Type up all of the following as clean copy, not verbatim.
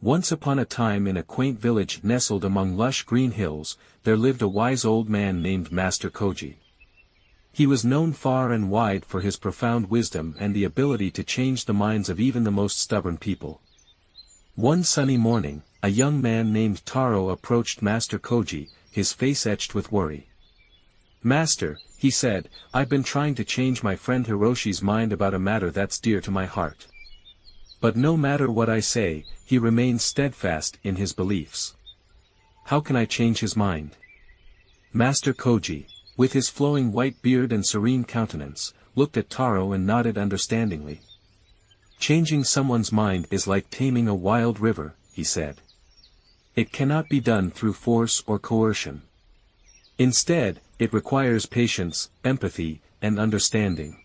Once upon a time in a quaint village nestled among lush green hills, there lived a wise old man named Master Koji. He was known far and wide for his profound wisdom and the ability to change the minds of even the most stubborn people. One sunny morning, a young man named Taro approached Master Koji, his face etched with worry. "Master," he said, "I've been trying to change my friend Hiroshi's mind about a matter that's dear to my heart. But no matter what I say, he remains steadfast in his beliefs. How can I change his mind?" Master Koji, with his flowing white beard and serene countenance, looked at Taro and nodded understandingly. "Changing someone's mind is like taming a wild river," he said. "It cannot be done through force or coercion. Instead, it requires patience, empathy, and understanding."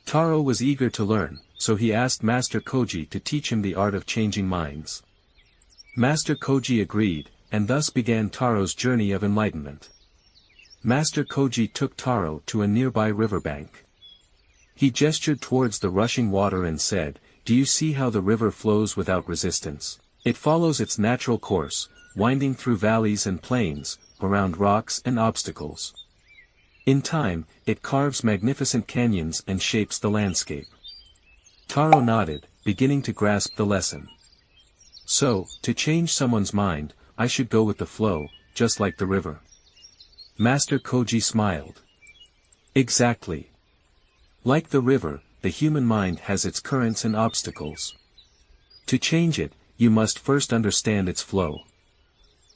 Taro was eager to learn, so he asked Master Koji to teach him the art of changing minds. Master Koji agreed, and thus began Taro's journey of enlightenment. Master Koji took Taro to a nearby riverbank. He gestured towards the rushing water and said, "Do you see how the river flows without resistance? It follows its natural course, winding through valleys and plains, around rocks and obstacles. In time, it carves magnificent canyons and shapes the landscape." Taro nodded, beginning to grasp the lesson. "So, to change someone's mind, I should go with the flow, just like the river." Master Koji smiled. "Exactly. Like the river, the human mind has its currents and obstacles. To change it, you must first understand its flow.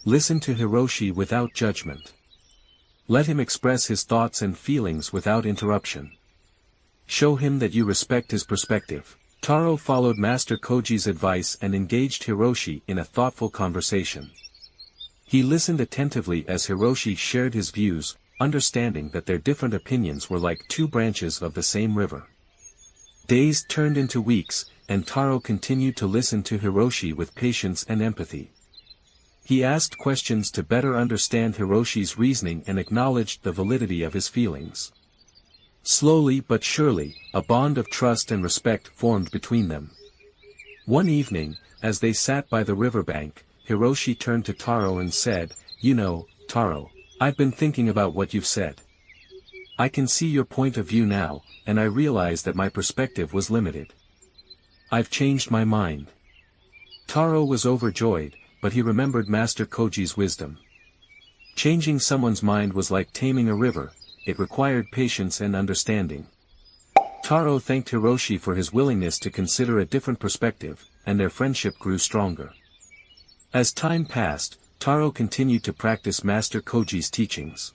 Listen to Hiroshi without judgment. Let him express his thoughts and feelings without interruption. Show him that you respect his perspective." Taro followed Master Koji's advice and engaged Hiroshi in a thoughtful conversation. He listened attentively as Hiroshi shared his views, understanding that their different opinions were like two branches of the same river. Days turned into weeks, and Taro continued to listen to Hiroshi with patience and empathy. He asked questions to better understand Hiroshi's reasoning and acknowledged the validity of his feelings. Slowly but surely, a bond of trust and respect formed between them. One evening, as they sat by the riverbank, Hiroshi turned to Taro and said, "You know, Taro, I've been thinking about what you've said. I can see your point of view now, and I realize that my perspective was limited. I've changed my mind." Taro was overjoyed, but he remembered Master Koji's wisdom. Changing someone's mind was like taming a river, it required patience and understanding. Taro thanked Hiroshi for his willingness to consider a different perspective, and their friendship grew stronger. As time passed, Taro continued to practice Master Koji's teachings.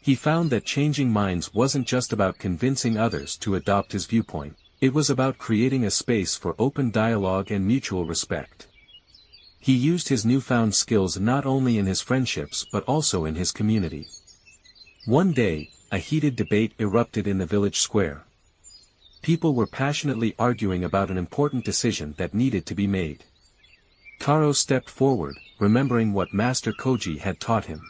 He found that changing minds wasn't just about convincing others to adopt his viewpoint, it was about creating a space for open dialogue and mutual respect. He used his newfound skills not only in his friendships but also in his community. One day, a heated debate erupted in the village square. People were passionately arguing about an important decision that needed to be made. Taro stepped forward, remembering what Master Koji had taught him.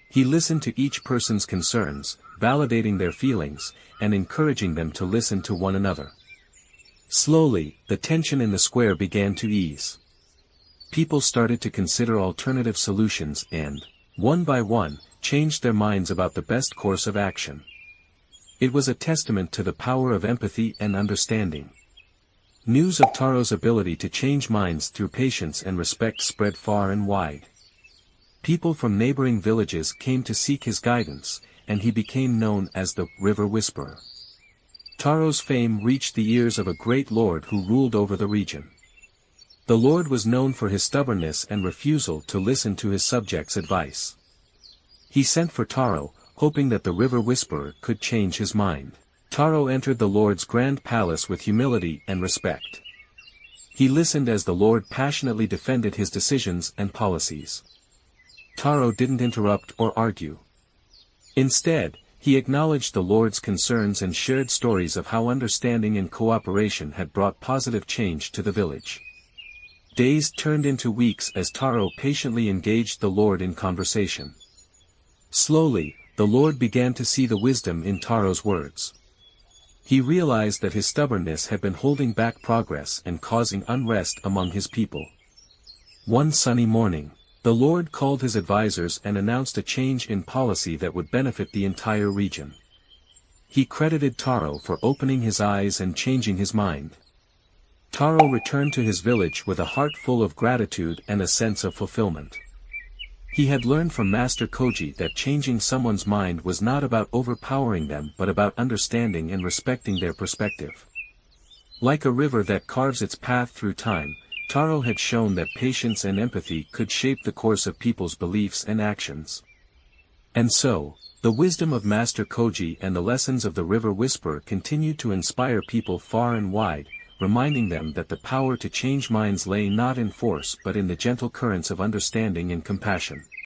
He listened to each person's concerns, validating their feelings, and encouraging them to listen to one another. Slowly, the tension in the square began to ease. People started to consider alternative solutions and, one by one, changed their minds about the best course of action. It was a testament to the power of empathy and understanding. News of Taro's ability to change minds through patience and respect spread far and wide. People from neighboring villages came to seek his guidance, and he became known as the River Whisperer. Taro's fame reached the ears of a great lord who ruled over the region. The lord was known for his stubbornness and refusal to listen to his subjects' advice. He sent for Taro, hoping that the River Whisperer could change his mind. Taro entered the Lord's grand palace with humility and respect. He listened as the Lord passionately defended his decisions and policies. Taro didn't interrupt or argue. Instead, he acknowledged the Lord's concerns and shared stories of how understanding and cooperation had brought positive change to the village. Days turned into weeks as Taro patiently engaged the Lord in conversation. Slowly, the Lord began to see the wisdom in Taro's words. He realized that his stubbornness had been holding back progress and causing unrest among his people. One sunny morning, the Lord called his advisors and announced a change in policy that would benefit the entire region. He credited Taro for opening his eyes and changing his mind. Taro returned to his village with a heart full of gratitude and a sense of fulfillment. He had learned from Master Koji that changing someone's mind was not about overpowering them but about understanding and respecting their perspective. Like a river that carves its path through time, Taro had shown that patience and empathy could shape the course of people's beliefs and actions. And so, the wisdom of Master Koji and the lessons of the River Whisperer continued to inspire people far and wide, reminding them that the power to change minds lay not in force but in the gentle currents of understanding and compassion.